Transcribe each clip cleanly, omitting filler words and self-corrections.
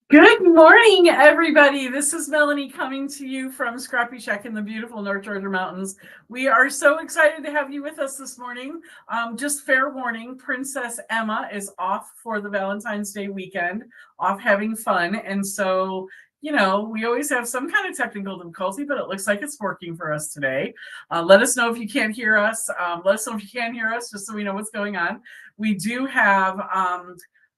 Good morning, everybody. This is Melanie coming to you from Scrappy Shack in the beautiful North Georgia mountains. We are so excited to have you with us this morning. Just fair warning, Princess Emma is off for the Valentine's Day weekend, off having fun. And so, we always have some kind of technical difficulty, but it looks like it's working for us today. Let us know if you can't hear us. Let us know if you can hear us, just so we know what's going on. We do have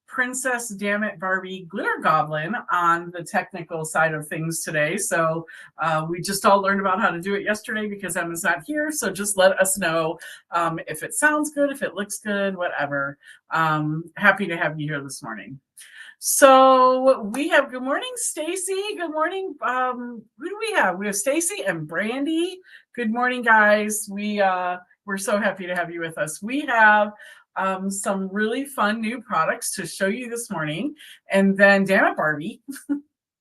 Princess Dammit Barbie Glitter Goblin on the technical side of things today. So we just all learned about how to do it yesterday because Emma's not here. So just let us know if it sounds good, if it looks good, whatever. Happy to have you here this morning. So we have good morning, Stacy. Good morning. Who do we have? We have Stacy and Brandy. Good morning, guys. We're so happy to have you with us. We have some really fun new products to show you this morning. And then Dammit Barbie,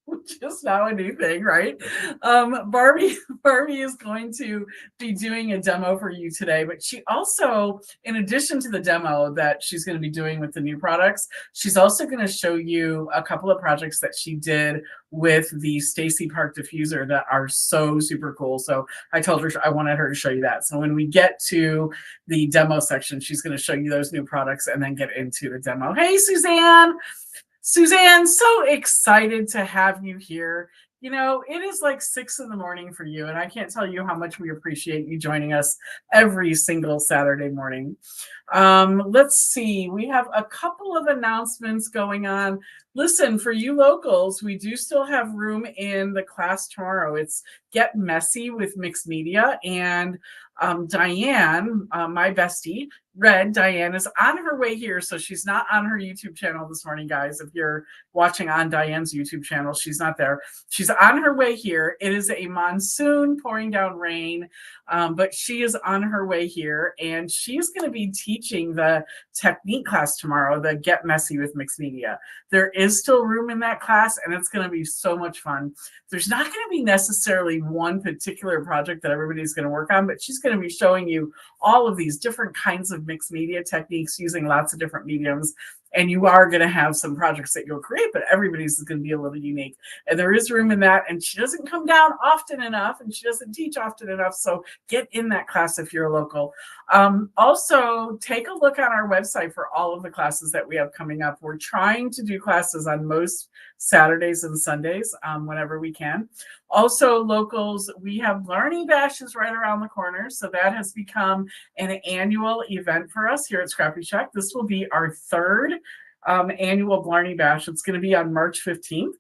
which is now a new thing, right? Barbie is going to be doing a demo for you today, but she also, in addition to the demo that she's going to be doing with the new products, she's also going to show you a couple of projects that she did with the Stacy Park diffuser that are so super cool. So I told her I wanted her to show you that. So when we get to the demo section, she's going to show you those new products and then get into the demo. Hey, Suzanne. Suzanne, so excited to have you here. It is like 6 a.m. for you, and I can't tell you how much we appreciate you joining us every single Saturday morning. Let's see. We have a couple of announcements going on. Listen, for you locals, we do still have room in the class tomorrow. It's Get Messy with Mixed Media, and Diane, my bestie, Diane is on her way here, so she's not on her YouTube channel this morning, guys. If you're watching on Diane's YouTube channel, she's not there. She's on her way here. It is a monsoon pouring down rain, but she is on her way here, and she's going to be teaching the technique class tomorrow, the Get Messy with Mixed Media. There is still room in that class, and it's going to be so much fun. There's not going to be necessarily one particular project that everybody's going to work on, but she's going to be showing you all of these different kinds of mixed media techniques using lots of different mediums. And you are going to have some projects that you'll create, but everybody's is going to be a little unique. And there is room in that. And she doesn't come down often enough, and she doesn't teach often enough. So get in that class if you're a local. Also, take a look on our website for all of the classes that we have coming up. We're trying to do classes on most Saturdays and Sundays whenever we can. Also, locals, we have Blarney Bashes right around the corner. So that has become an annual event for us here at Scrappy Shack. This will be our third annual Blarney Bash. It's going to be on March 15th.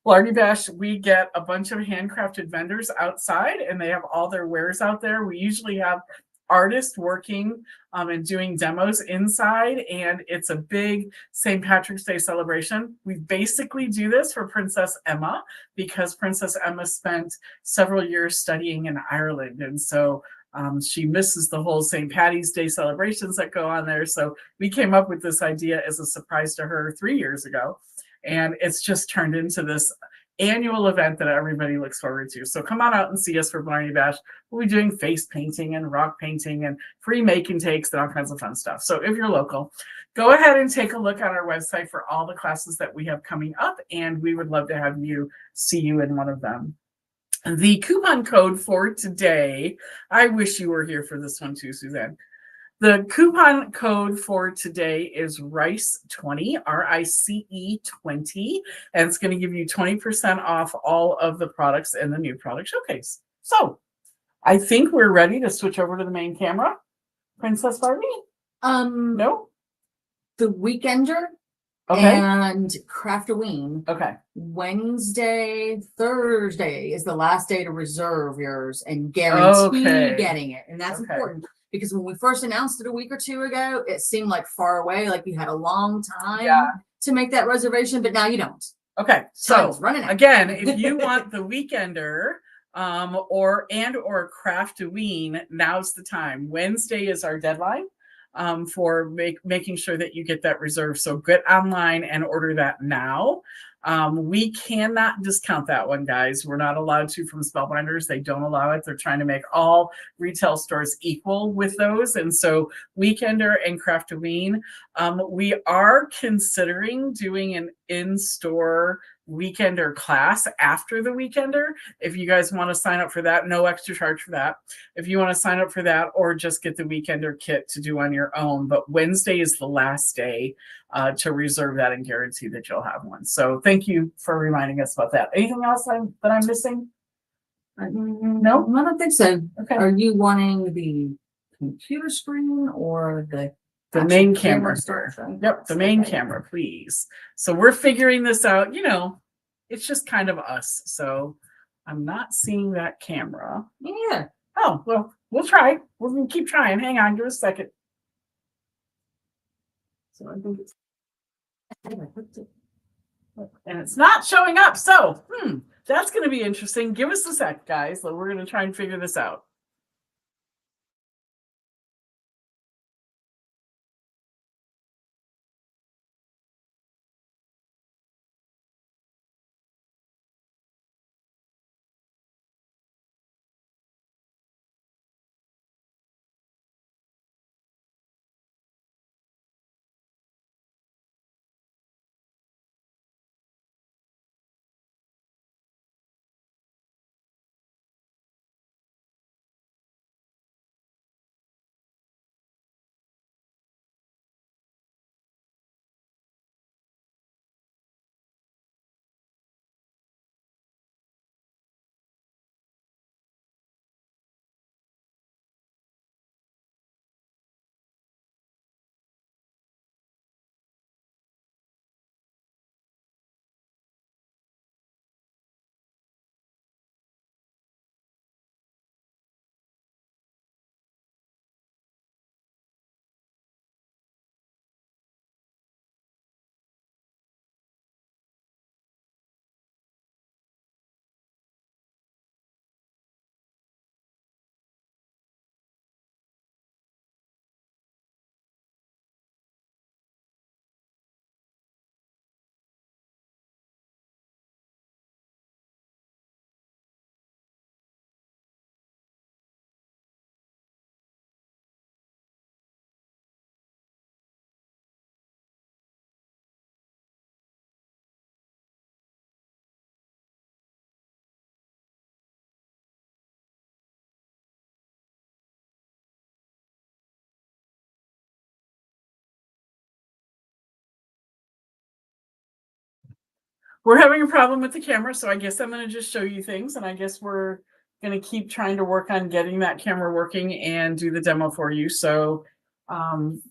Blarney Bash, we get a bunch of handcrafted vendors outside, and they have all their wares out there. We usually have artists working and doing demos inside, and it's a big St. Patrick's Day celebration. We basically do this for Princess Emma because Princess Emma spent several years studying in Ireland, and so she misses the whole St. Patty's Day celebrations that go on there. So we came up with this idea as a surprise to her 3 years ago, and it's just turned into this annual event that everybody looks forward to. So come on out and see us for Blarney Bash. We'll be doing face painting and rock painting and free make and takes and all kinds of fun stuff. So if you're local, go ahead and take a look at our website for all the classes that we have coming up, and we would love to have you see you in one of them. The coupon code for today, I wish you were here for this one too, Suzanne. The coupon code for today is RICE20, RICE 20, and it's going to give you 20% off all of the products in the new product showcase. So I think we're ready to switch over to the main camera. Princess Barbie? No? The Weekender. Okay. And Craftoween. Okay. Wednesday, Thursday is the last day to reserve yours and guarantee getting it. And that's important because when we first announced it a week or two ago, it seemed like far away, like you had a long time to make that reservation, but now you don't. Okay. So running out. Again, if you want the Weekender or Craftoween, now's the time. Wednesday is our deadline for making sure that you get that reserved. So get online and order that now. We cannot discount that one, guys. We're not allowed to from Spellbinders. They don't allow it. They're trying to make all retail stores equal with those. And so Weekender and Craftoween, we are considering doing an in-store weekender class after the weekender. If you guys want to sign up for that, no extra charge for that. If you want to sign up for that, or just get the weekender kit to do on your own. But Wednesday is the last day to reserve that and guarantee that you'll have one. So thank you for reminding us about that. Anything else that I'm missing? No, I don't think so. Okay. Are you wanting the computer screen or the main actual camera? Yep, the main camera, please. So we're figuring this out. It's just kind of us. So I'm not seeing that camera. Yeah. Oh, well, we'll try. We're going to keep trying. Hang on, give us a second. So I think it's, and it's not showing up. So, that's going to be interesting. Give us a sec, guys. We're going to try and figure this out. We're having a problem with the camera, so I guess I'm going to just show you things, and I guess we're going to keep trying to work on getting that camera working and do the demo for you. So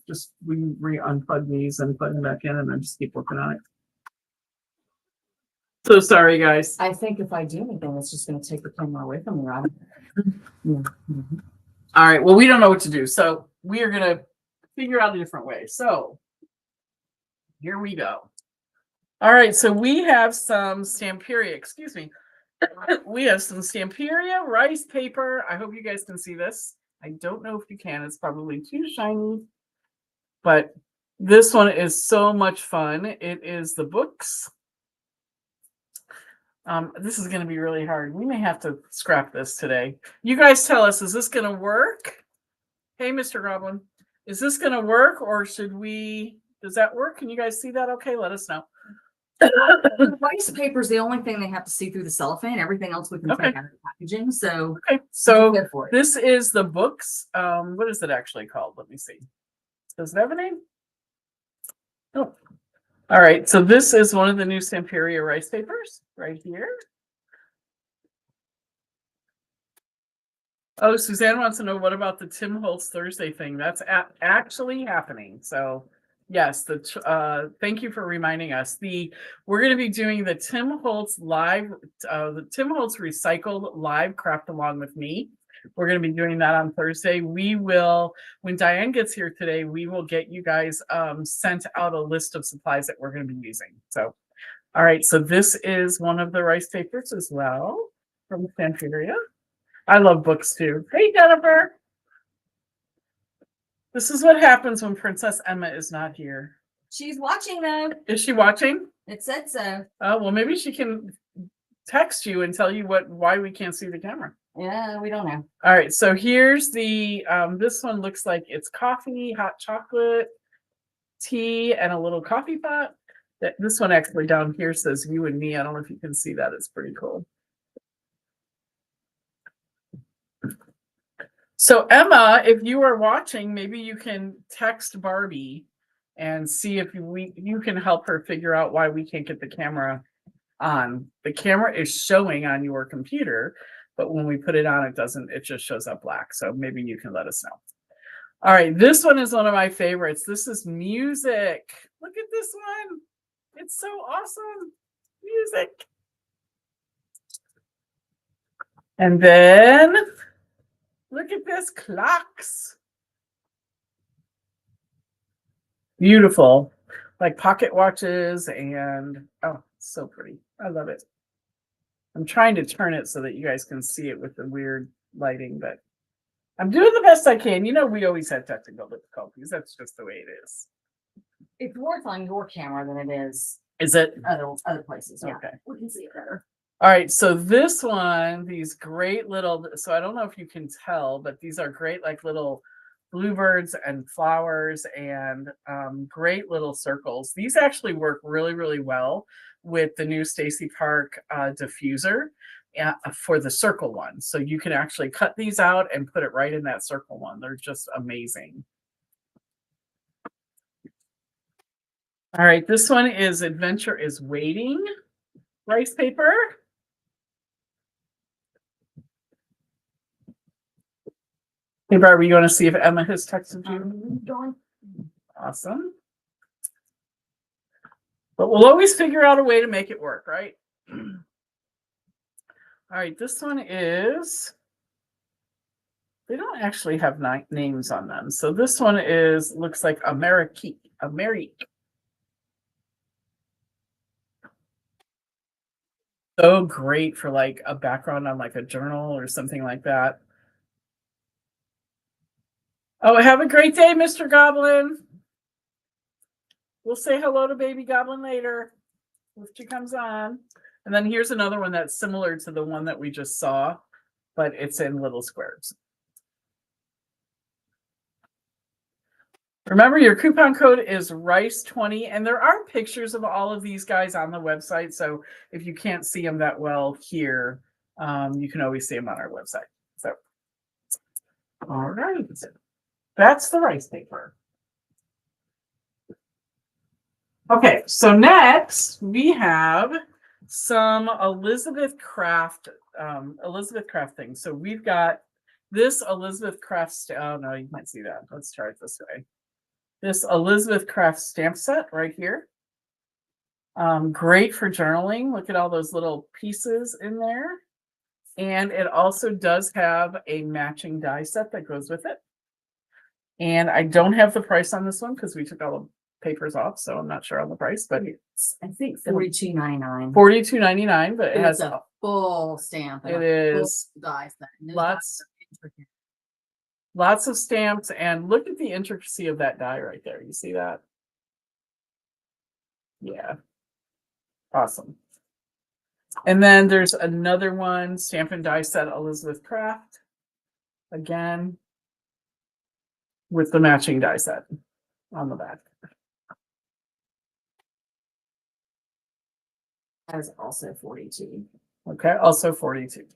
just we unplug these and plug them back in, and then just keep working on it. So sorry, guys. I think if I do anything, it's just going to take the camera away from me, right? All right. Well, we don't know what to do, so we are going to figure out a different way. So here we go. All right, so we have some Stamperia, excuse me. We have some Stamperia rice paper. I hope you guys can see this. I don't know if you can. It's probably too shiny. But this one is so much fun. It is the books. This is going to be really hard. We may have to scrap this today. You guys tell us, is this going to work? Hey, Mr. Goblin, is this going to work, or should we, does that work? Can you guys see that? Okay, let us know. The rice paper is the only thing they have to see through the cellophane. Everything else we can take out of the packaging. So, so this is the books. What is it actually called? Let me see. Does it have a name? Oh. All right. So this is one of the new Stamperia rice papers right here. Oh, Suzanne wants to know, what about the Tim Holtz Thursday thing? That's actually happening. So yes, thank you for reminding us. We're going to be doing the Tim Holtz the Tim Holtz Recycled live craft along with me. We're going to be doing that on Thursday. We will, when Diane gets here today, we will get you guys sent out a list of supplies that we're going to be using. So, all right. So this is one of the rice papers as well from Stamperia. I love books too. Hey, Jennifer. This is what happens when Princess Emma is not here. She's watching though. Is she watching? It said so. Oh, well, maybe she can text you and tell you why we can't see the camera. Yeah, we don't know. All right, so here's the, this one looks like it's coffee, hot chocolate, tea, and a little coffee pot. This one actually down here says you and me. I don't know if you can see that. It's pretty cool. So Emma, if you are watching, maybe you can text Barbie and see if you can help her figure out why we can't get the camera on. The camera is showing on your computer, but when we put it on, it just shows up black. So maybe you can let us know. All right, this one is one of my favorites. This is music. Look at this one. It's so awesome. Music. And then look at this, clocks. Beautiful. Like pocket watches and, oh, so pretty. I love it. I'm trying to turn it so that you guys can see it with the weird lighting, but I'm doing the best I can. You know, we always have technical difficulties. That's just the way it is. It's worse on your camera than it is Is it? other places. Yeah. Okay. We can see it better. All right, so this one, these great little, so I don't know if you can tell, but these are great, like little bluebirds and flowers and great little circles. These actually work really, really well with the new Stacy Park diffuser for the circle one. So you can actually cut these out and put it right in that circle one. They're just amazing. All right, this one is Adventure is Waiting rice paper. Hey, Barbara, you want to see if Emma has texted you? Awesome. But we'll always figure out a way to make it work, right? All right, this one is, they don't actually have names on them. So this one looks like Amerique. So great for like a background on like a journal or something like that. Oh, have a great day, Mr. Goblin. We'll say hello to baby Goblin later if she comes on. And then here's another one that's similar to the one that we just saw, but it's in little squares. Remember, your coupon code is RICE20, and there are pictures of all of these guys on the website. So if you can't see them that well here, you can always see them on our website. So, all right. That's the rice paper. Okay, so next we have some Elizabeth Craft things. So we've got this Elizabeth Craft. Oh no, you can't see that. Let's try it this way. This Elizabeth Craft stamp set right here. Great for journaling. Look at all those little pieces in there. And it also does have a matching die set that goes with it. And I don't have the price on this one because we took all the papers off, so I'm not sure on the price, but it's, I think $42.99. $42.99, but it has a full stamp. It is die set. Lots of stamps, and look at the intricacy of that die right there. You see that? Yeah. Awesome. And then there's another one, stamp and die set Elizabeth Craft. Again, with the matching die set on the back. That is also 42. Okay, also 42.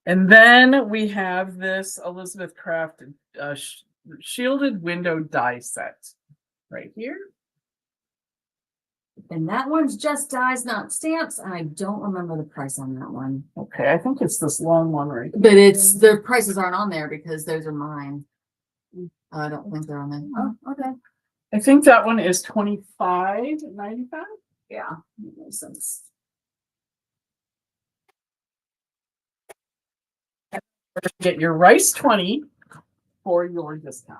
And then we have this Elizabeth Craft shielded window die set right here. And that one's just dies, not stamps. And I don't remember the price on that one. Okay, I think it's this long one right here. But it's the prices aren't on there because those are mine. I don't think they're on there. Oh, okay. I think that one is $25.95. Yeah, that makes sense. Get your RICE20 for your discount.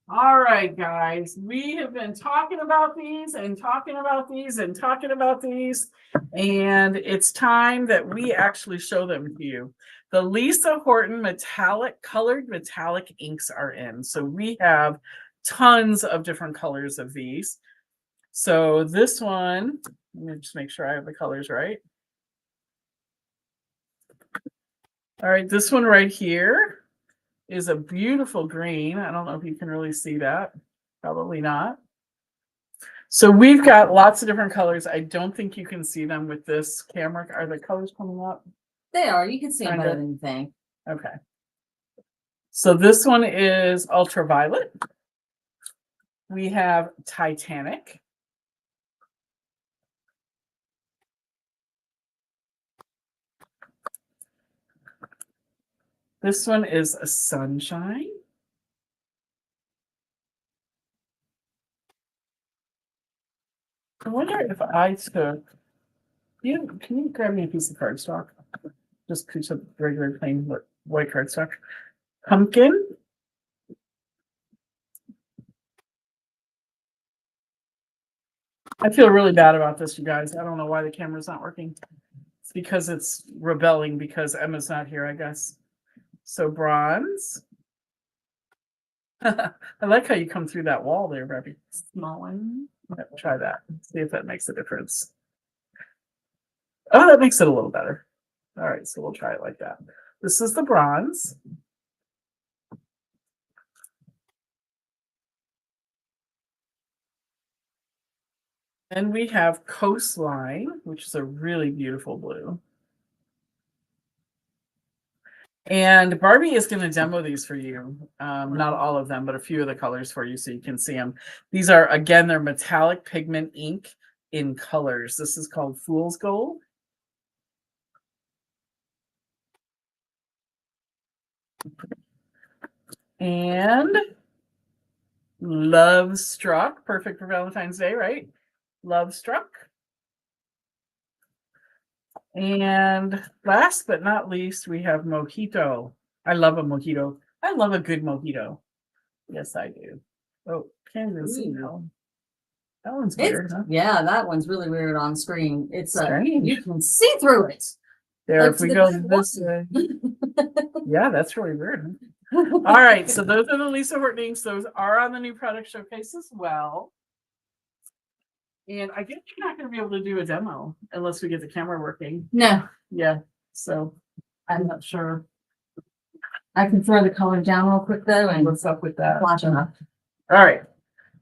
All right, guys, we have been talking about these and talking about these and talking about these, and it's time that we actually show them to you. The Lisa Horton colored metallic inks are in. So we have tons of different colors of these. So this one, let me just make sure I have the colors right. All right, this one right here is a beautiful green. I don't know if you can really see that. Probably not. So we've got lots of different colors. I don't think you can see them with this camera. Are the colors coming up? They are. You can see them Kinda. better than you think. Okay. So this one is ultraviolet. We have Titanic. This one is a sunshine. I wonder if I took, can you grab me a piece of cardstock? Just piece of regular plain white cardstock. Pumpkin. I feel really bad about this, you guys. I don't know why the camera's not working. It's because it's rebelling because Emma's not here, I guess. So bronze. I like how you come through that wall there, Barbie. Small one. Try that. See if that makes a difference. Oh, that makes it a little better. All right, so we'll try it like that. This is the bronze. And we have Coastline, which is a really beautiful blue. And Barbie is going to demo these for you. Not all of them, but a few of the colors for you so you can see them. These are, again, they're metallic pigment ink in colors. This is called Fool's Gold. And Love Struck, perfect for Valentine's Day, right? Love Struck. And last but not least, we have Mojito. I love a mojito. I love a good mojito. Yes, I do. Oh, can't even see now. That one's weird, huh? Yeah, that one's really weird on screen. It's Strange. you can see through it. There, if we go this way. Yeah, that's really weird. All right, so those are the Lisa Horton inks. Those are on the new product showcase as well. And I guess you're not going to be able to do a demo unless we get the camera working. No. Yeah, so I'm not sure. I can throw the color down real quick though and What's up with that? flash them up. All right.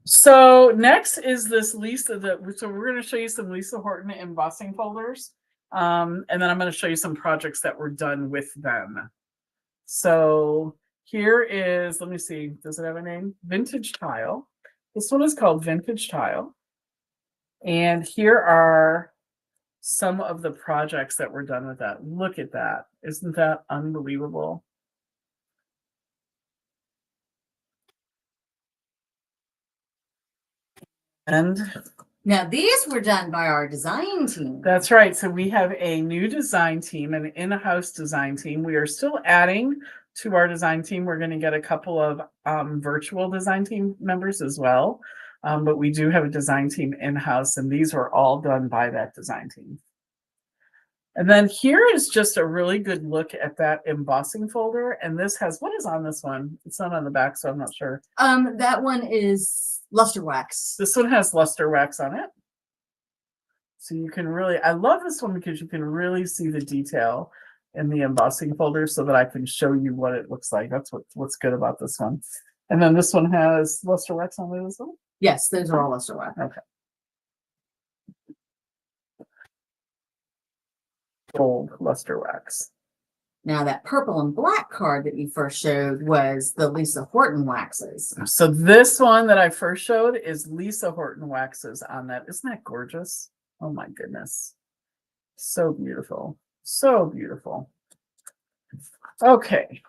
So next is this Lisa so we're going to show you some Lisa Horton embossing folders. And then I'm going to show you some projects that were done with them. So here is, let me see, does it have a name? Vintage Tile. This one is called Vintage Tile. And here are some of the projects that were done with that. Look at that. Isn't that unbelievable? And now these were done by our design team. That's right. So we have a new design team, an in-house design team. We are still adding to our design team. We're going to get a couple of virtual design team members as well. But we do have a design team in-house, and these were all done by that design team. And then here is just a really good look at that embossing folder. And this has, what is on this one? It's not on the back, so I'm not sure. That one is luster wax. This one has luster wax on it. So you can really, I love this one because you can really see the detail in the embossing folder so that I can show you what it looks like. That's what's good about this one. And then this one has luster wax on it as well. Yes, those are all luster wax. Okay. Gold luster wax. Now that purple and black card that you first showed was the Lisa Horton waxes. So this one that I first showed is Lisa Horton waxes on that. Isn't that gorgeous? Oh my goodness. So beautiful. So beautiful. Okay.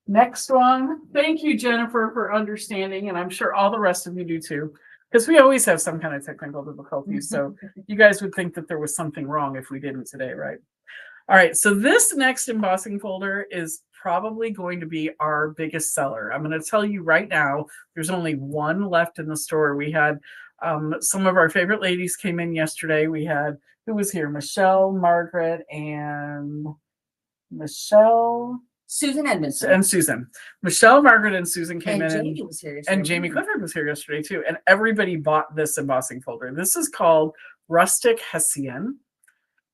Next one. Thank you, Jennifer, for understanding. And I'm sure all the rest of you do too, because we always have some kind of technical difficulties. So you guys would think that there was something wrong if we didn't today, right? All right. So this next embossing folder is probably going to be our biggest seller. I'm going to tell you right now, there's only one left in the store. We had some of our favorite ladies came in yesterday. We had, who was here? Michelle, Margaret, and Susan Edmondson. And Susan. Michelle, Margaret, and Susan came in. Jamie was here yesterday. And Jamie Clifford was here yesterday too. And everybody bought this embossing folder. This is called Rustic Hessian.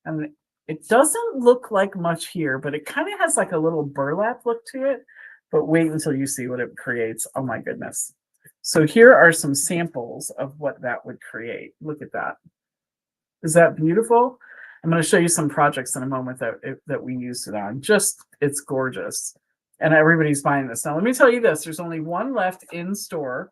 And it doesn't look like much here, but it kind of has like a little burlap look to it. But wait until you see what it creates. Oh my goodness. So here are some samples of what that would create. Look at that. Is that beautiful? I'm going to show you some projects in a moment that we used it on. It's gorgeous. And everybody's buying this. Now, let me tell you this. There's only one left in store.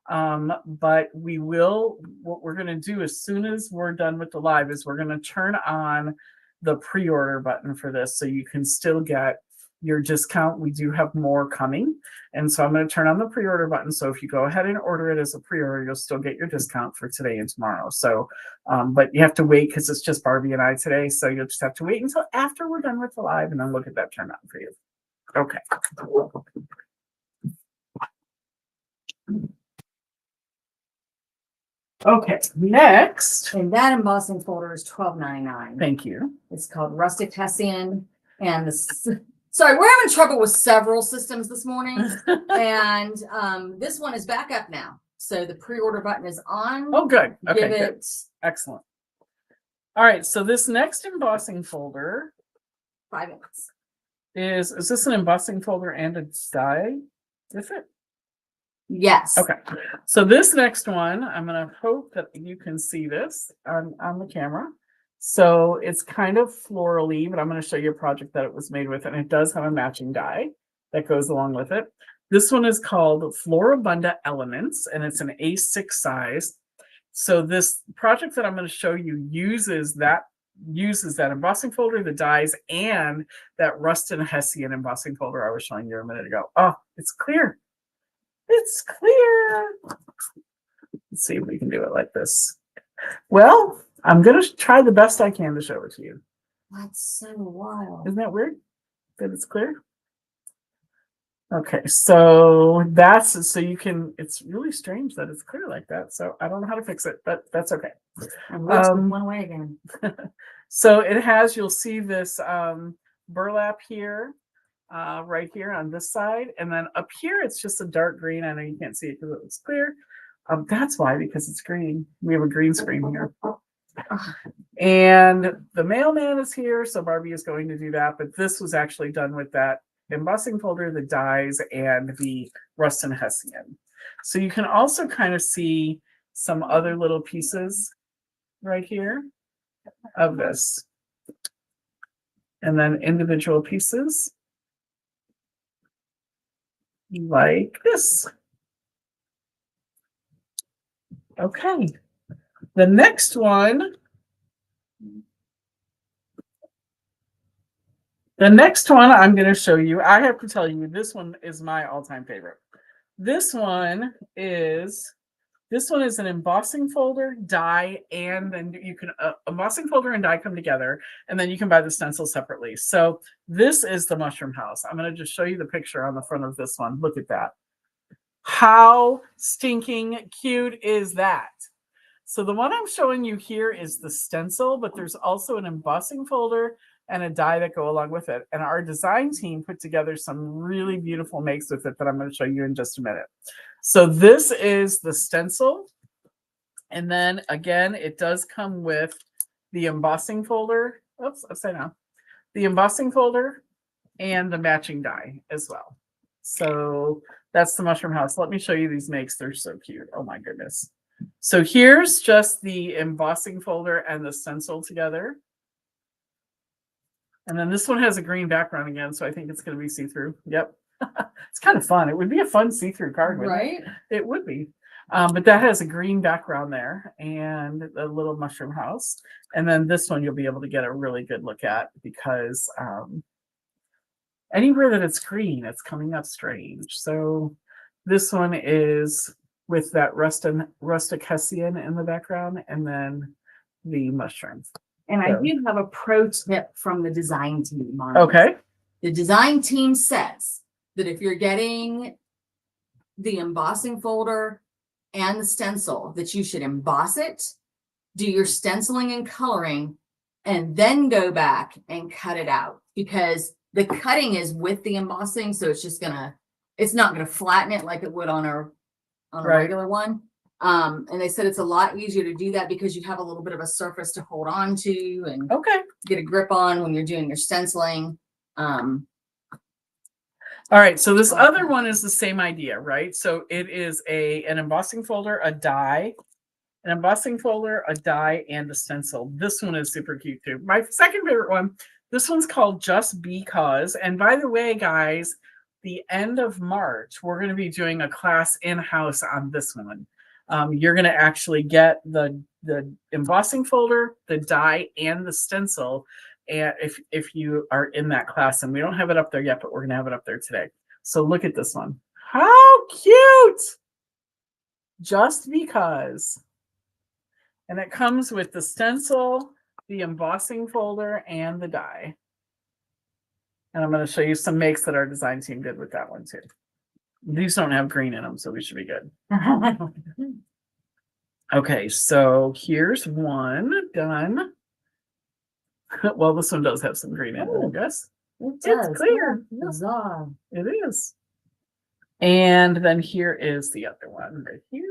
But what we're going to do as soon as we're done with the live is we're going to turn on the pre-order button for this so you can still get your discount. We do have more coming. And so I'm going to turn on the pre-order button. So if you go ahead and order it as a pre-order, you'll still get your discount for today and tomorrow. So, but you have to wait because it's just Barbie and I today. So you'll just have to wait until after we're done with the live and then we'll get that turned on for you. Okay. Okay, next. And that embossing folder is $12.99. Thank you. It's called Rustic Hessian. And sorry, we're having trouble with several systems this morning. And this one is back up now. So the pre-order button is on. Oh, good. Okay, Give good. it Excellent. All right, so this next embossing folder 5 minutes. is this an embossing folder and a die? Is it? Yes. Okay, so this next one, I'm gonna hope that you can see this on the camera. So it's kind of florally, but I'm gonna show you a project that it was made with, and it does have a matching die that goes along with it. This one is called Floribunda Elements, and it's an A6 size. So this project that I'm going to show you uses that embossing folder, the dies, and that Rustic Hessian embossing folder I was showing you a minute ago. Oh, it's clear. It's clear. Let's see if we can do it like this. Well, I'm going to try the best I can to show it to you. That's so wild. Isn't that weird that it's clear? Okay, so it's really strange that it's clear like that. So I don't know how to fix it, but that's okay. One way again. So it has, you'll see this burlap here, right here on this side. And then up here, it's just a dark green. I know you can't see it because it looks clear. That's why, because it's green. We have a green screen here. And the mailman is here, so Barbie is going to do that. But this was actually done with that embossing folder, the dies, and the Rustic Hessian. So you can also kind of see some other little pieces right here of this. And then individual pieces like this. Okay. The next one. The next one I'm going to show you, I have to tell you, this one is my all-time favorite. This one is an embossing folder, die, and then you can embossing folder and die come together, and then you can buy the stencil separately. So this is the mushroom house. I'm going to just show you the picture on the front of this one. Look at that. How stinking cute is that? So the one I'm showing you here is the stencil, but there's also an embossing folder and a die that go along with it. And our design team put together some really beautiful makes with it that I'm going to show you in just a minute. So this is the stencil. And then again, it does come with the embossing folder. Oops, upside down. The embossing folder and the matching die as well. So that's the mushroom house. Let me show you these makes. They're so cute. Oh my goodness. So here's just the embossing folder and the stencil together. And then this one has a green background again, so I think it's going to be see-through. Yep. It's kind of fun. It would be a fun see-through card, wouldn't Right? it? It would be. But that has a green background there and a little mushroom house. And then this one you'll be able to get a really good look at because anywhere that it's green, it's coming up strange. So this one is with that Rustic Hessian in the background and then the mushrooms. And I do have a pro tip from the design team. Okay. The design team says that if you're getting the embossing folder and the stencil, that you should emboss it, do your stenciling and coloring, and then go back and cut it out, because the cutting is with the embossing. So it's not gonna flatten it like it would on a regular one. And they said it's a lot easier to do that because you have a little bit of a surface to hold on to and Okay. get a grip on when you're doing your stenciling. All right, so this other one is the same idea, right? So it is an embossing folder, a die, an embossing folder, a die, and a stencil. This one is super cute too. My second favorite one, this one's called Just Because. And by the way, guys, the end of March, we're going to be doing a class in-house on this one. You're going to actually get the embossing folder, the die, and the stencil. And if you are in that class, and we don't have it up there yet, but we're going to have it up there today. So look at this one. How cute! Just Because. And it comes with the stencil, the embossing folder, and the die. And I'm going to show you some makes that our design team did with that one too. These don't have green in them, so we should be good. Okay, so here's one done. Well, this one does have some green in it, I guess. It's clear. Huzzah. It is. And then here is the other one right here.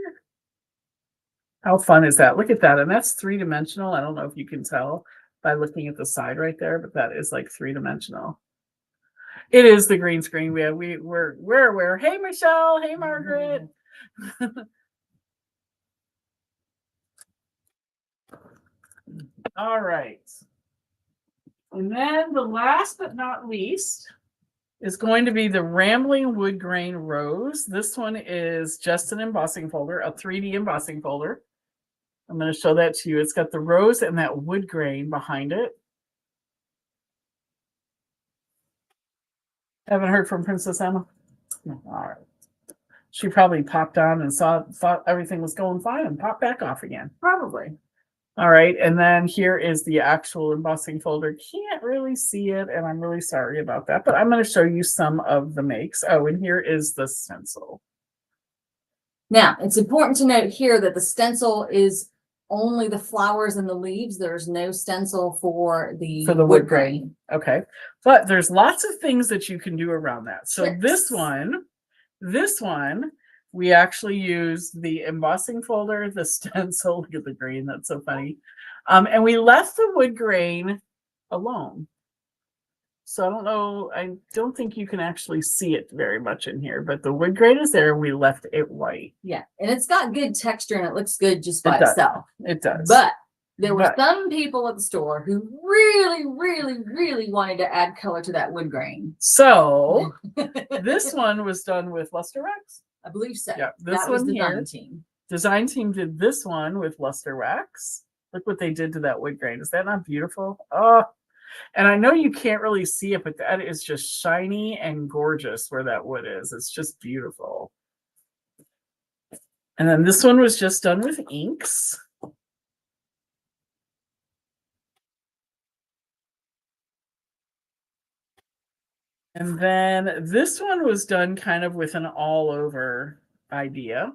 How fun is that? Look at that. And that's 3-dimensional. I don't know if you can tell by looking at the side right there, but that is like 3-dimensional. It is the green screen. We're aware. Hey, Michelle. Hey, Margaret. All right. And then the last but not least is going to be the Rambling Wood Grain Rose. This one is just an embossing folder, a 3D embossing folder. I'm going to show that to you. It's got the rose and that wood grain behind it. Haven't heard from Princess Emma? No. All right. She probably popped on and thought everything was going fine and popped back off again. Probably. All right, and then here is the actual embossing folder. Can't really see it, and I'm really sorry about that, but I'm going to show you some of the makes. Oh, and here is the stencil. Now, it's important to note here that the stencil is only the flowers and the leaves. There's no stencil for the wood grain. Okay, but there's lots of things that you can do around that. So Tricks. this one, we actually use the embossing folder, the stencil. Look at the green. That's so funny. And we left the wood grain alone. So I don't know. I don't think you can actually see it very much in here, but the wood grain is there. And we left it white. Yeah. And it's got good texture and it looks good just by itself. It does. But there were some people at the store who really, really, really wanted to add color to that wood grain. So this one was done with Luster Wax. I believe so. Yeah, this that was one the here. design team. Design team did this one with Luster Wax. Look what they did to that wood grain. Is that not beautiful? Oh, and I know you can't really see it, but that is just shiny and gorgeous where that wood is. It's just beautiful. And then this one was just done with inks. And then this one was done kind of with an all over idea.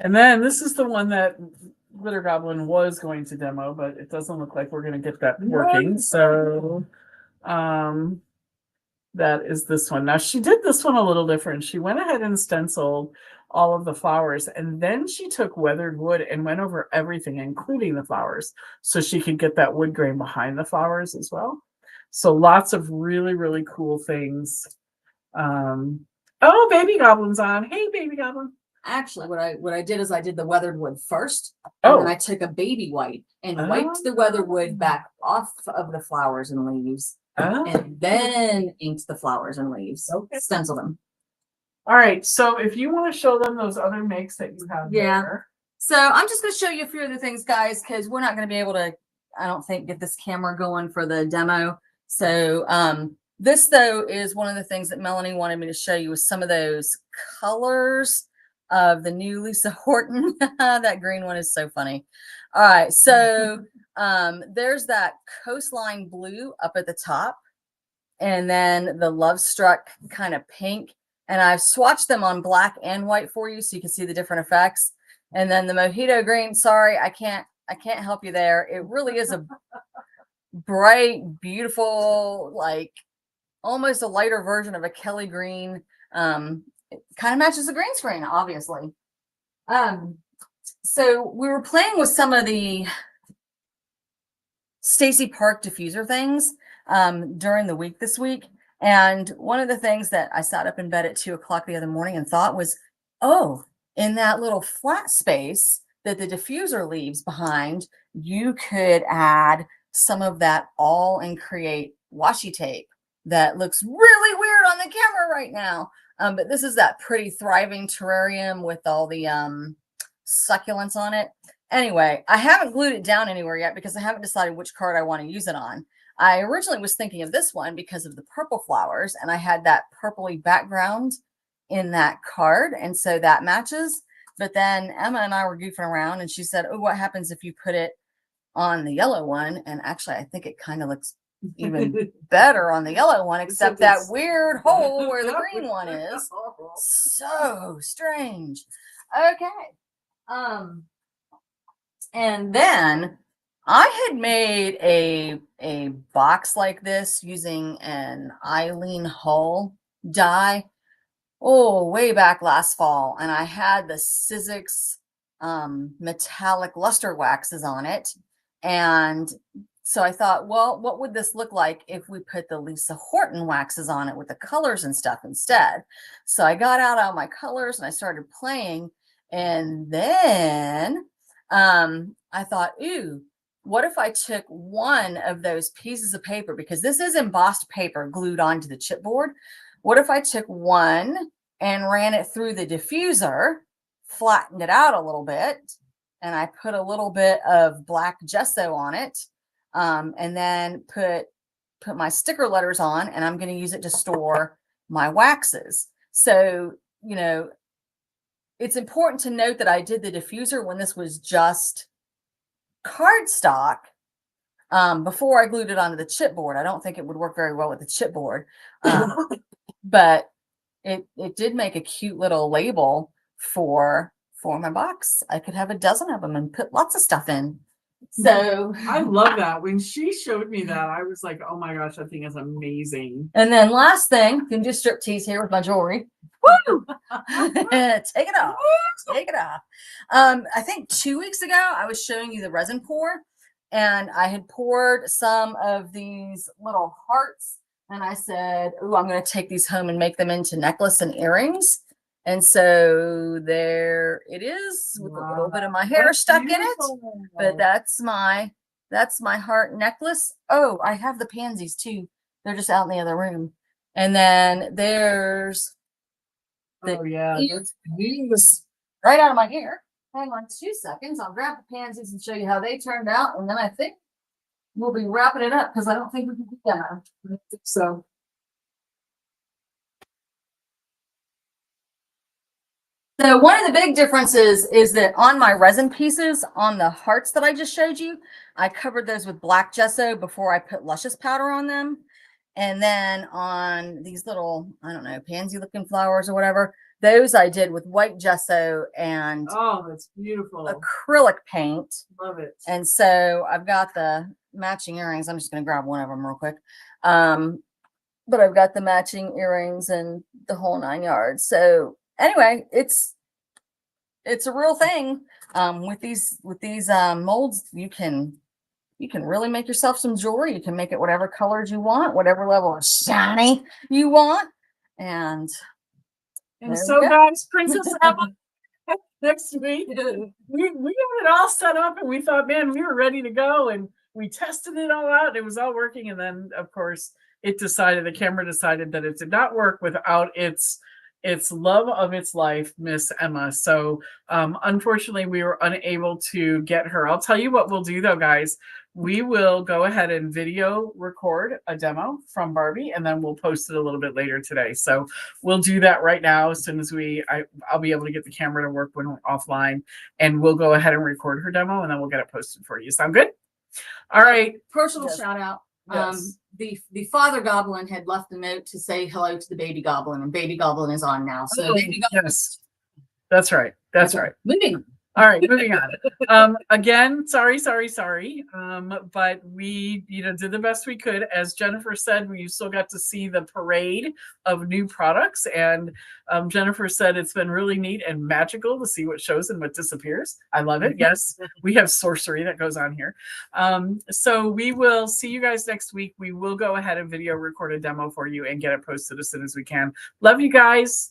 And then this is the one that Glitter Goblin was going to demo, but it doesn't look like we're going to get that working. So that is this one. Now she did this one a little different. She went ahead and stenciled all of the flowers, and then she took weathered wood and went over everything, including the flowers, so she could get that wood grain behind the flowers as well. So lots of really, really cool things. Oh, Baby Goblin's on. Hey, Baby Goblin. Actually, what I did is I did the weathered wood first, and then I took a baby wipe and wiped the weathered wood back off of the flowers and leaves, and then inked the flowers and leaves. Stenciled them. All right, so if you want to show them those other makes that you have there. So I'm just going to show you a few of the things, guys, because we're not going to be able to, I don't think, get this camera going for the demo. So this, though, is one of the things that Melanie wanted me to show you, was some of those colors of the new Lisa Horton. That green one is so funny. All right, so there's that coastline blue up at the top, and then the Love Struck kind of pink. And I've swatched them on black and white for you so you can see the different effects. And then the Mojito green, sorry, I can't help you there. It really is a bright, beautiful, like almost a lighter version of a Kelly green. It kind of matches the green screen, obviously. So we were playing with some of the Stacy Park diffuser things during the week this week. And one of the things that I sat up in bed at 2 o'clock the other morning and thought was, oh, in that little flat space that the diffuser leaves behind, you could add some of that All and Create washi tape that looks really weird on the camera right now. But this is that pretty thriving terrarium with all the succulents on it. Anyway, I haven't glued it down anywhere yet because I haven't decided which card I want to use it on. I originally was thinking of this one because of the purple flowers, and I had that purpley background in that card, and so that matches. But then Emma and I were goofing around, and she said, oh, what happens if you put it on the yellow one? And actually, I think it kind of looks even better on the yellow one, except that weird hole where the green one is. So strange. Okay. And then I had made a box like this using an Eileen Hull die, way back last fall, and I had the Sizzix metallic luster waxes on it. And so I thought, well, what would this look like if we put the Lisa Horton waxes on it with the colors and stuff instead? So I got out all my colors and I started playing. And then I thought, ooh, what if I took one of those pieces of paper, because this is embossed paper glued onto the chipboard. What if I took one and ran it through the diffuser, flattened it out a little bit, and I put a little bit of black gesso on it, and then put my sticker letters on, and I'm going to use it to store my waxes. So, you know, it's important to note that I did the diffuser when this was just cardstock before I glued it onto the chipboard. I don't think it would work very well with the chipboard, but it did make a cute little label for my box. I could have a dozen of them and put lots of stuff in. So I love that. When she showed me that, I was like, oh my gosh, that thing is amazing. And then last thing, you can do strip tease here with my jewelry. Woo! Take it off. Take it off. I think 2 weeks ago, I was showing you the resin pour, and I had poured some of these little hearts, and I said, oh, I'm going to take these home and make them into necklace and earrings. And so there it is with a little bit of my hair stuck in it. But that's my heart necklace. Oh, I have the pansies too. They're just out in the other room. And then there's the earrings right out of my hair. Hang on 2 seconds. I'll grab the pansies and show you how they turned out. And then I think we'll be wrapping it up because I don't think we can do that. I don't think so. So one of the big differences is that on my resin pieces, on the hearts that I just showed you, I covered those with black gesso before I put luscious powder on them. And then on these little, I don't know, pansy looking flowers or whatever, those I did with white gesso and that's beautiful acrylic paint. Love it. And so I've got the matching earrings. I'm just going to grab one of them real quick. But I've got the matching earrings and the whole 9 yards. So anyway, it's a real thing. With these molds, you can really make yourself some jewelry. You can make it whatever colors you want, whatever level of shiny you want. And so guys, Princess Emma next week, we had it all set up, and we thought, man, we were ready to go, and we tested it all out. It was all working, and then of course the camera decided that it did not work without its love of its life, Miss Emma. So unfortunately, we were unable to get her. I'll tell you what we'll do though, guys. We will go ahead and video record a demo from Barbie, and then we'll post it a little bit later today. So we'll do that right now as soon as I'll be able to get the camera to work when we're offline, and we'll go ahead and record her demo, and then we'll get it posted for you. Sound good? All right. Personal shout out. Yes. The father goblin had left a note to say hello to the baby goblin, and baby goblin is on now. So baby goblin. Yes, that's right. That's right. Moving. All right, moving on. Again, sorry. But we, did the best we could. As Jennifer said, we still got to see the parade of new products. And Jennifer said it's been really neat and magical to see what shows and what disappears. I love it. Yes, we have sorcery that goes on here. So we will see you guys next week. We will go ahead and video record a demo for you and get it posted as soon as we can. Love you guys.